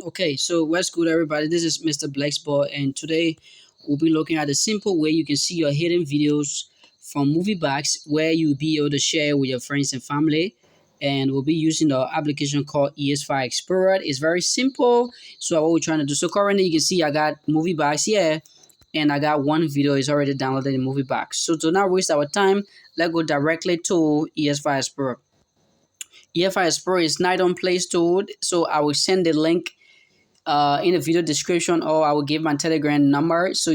Okay, so what's good, everybody? This is Mr. Blacksball, and today we'll be looking at a simple way you can see your hidden videos from MovieBox, where you'll be able to share with your friends and family. And we'll be using the application called ES5 Explorer. It's very simple. So what we're trying to do. So currently, you can see I got MovieBox here, and I got one video is already downloaded in MovieBox. So to not waste our time, let's go directly to ES5 Explorer. ES5 Explorer is not on Play Store, so I will send the link in the video description, or I will give my Telegram number so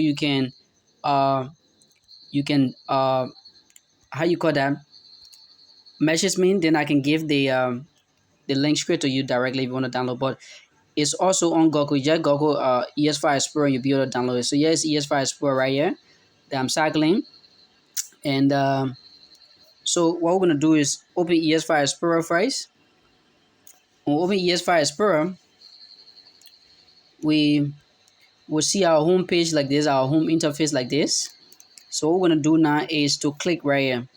uh you can how you call that, message me, then I can give the link straight to you directly if you want to download. But it's also on Google. You just Google ES5 Explorer and you'll be able to download it. So yes, ES5 Explorer right here that I'm cycling. And so what we're gonna do is open ES5 Explorer first. When we open ES5 Explorer, we will see our home page like this, our home interface like this. So what we're gonna do now is to click right here.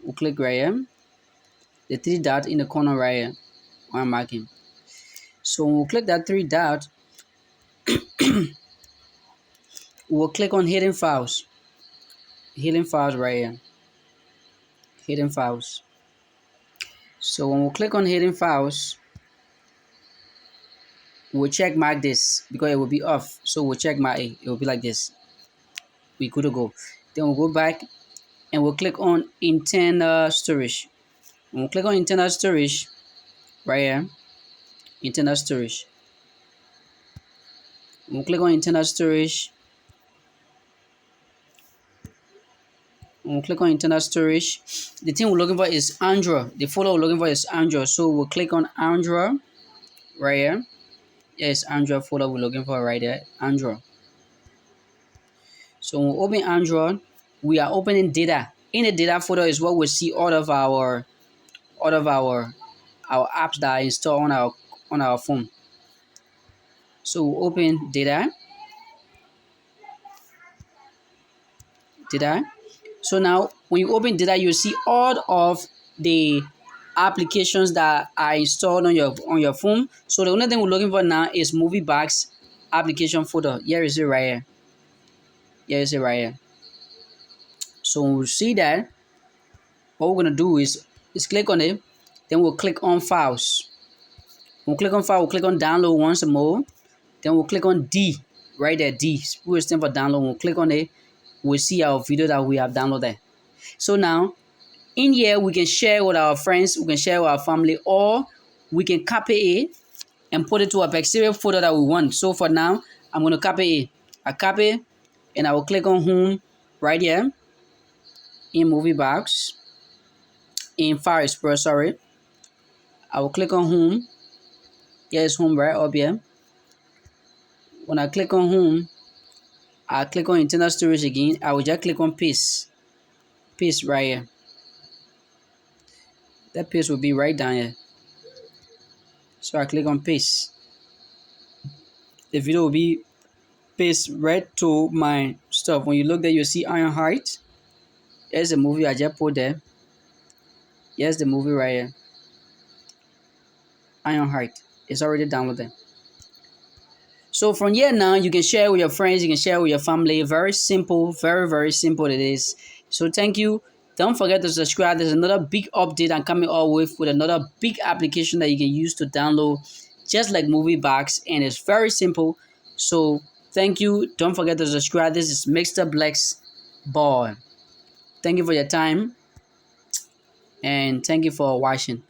We'll click right here, the three dot in the corner right here where I'm marking. So when we click that three dot, we'll click on hidden files. Hidden files right here. Hidden files. So when we click on hidden files, we'll check mark this because it will be off. So we'll check mark it. It will be like this. We could go. Then we'll go back and we'll click on internal storage. When we click on internal storage right here, internal storage. When we click on internal storage, when we click on internal storage, the thing we're looking for is Android. The folder we're looking for is Android. So we'll click on Android right here. Yes, Android folder we're looking for right there. Android. So when we open Android, we are opening data. In the data folder is what we see all of our apps that are installed on our phone. So we'll open data. So now when you open data, you see all of the applications that are installed on your phone. So the only thing we're looking for now is MovieBox application folder. Here is it right here. Here is it right here. So when we see that, what we're gonna do is click on it, then we'll click on files. When we click on file, we'll click on download once more. Then we'll click on D right there. D will stand for download. We'll click on it. We'll see our video that we have downloaded. So now in here we can share with our friends, we can share with our family, or we can copy it and put it to a specific folder that we want. So for now, I'm going to copy it. I copy and I will click on home right here in MovieBox, in File Explorer, sorry. I will click on home. Here's home right up here. When I click on home, I click on internal storage again. I will just click on paste. Paste right here. That paste will be right down here. So I click on paste. The video will be paste right to my stuff. When you look there, you see Ironheart. Here's the movie I just put there. Here's the movie right here. Ironheart. It's already downloaded. So from here now, you can share with your friends, you can share with your family. Very simple, very, very simple it is. So thank you. Don't forget to subscribe. There's another big update I'm coming out with another big application that you can use to download just like MovieBox, and it's very simple. So thank you. Don't forget to subscribe. This is Mr. Black's Ball. Thank you for your time, and thank you for watching.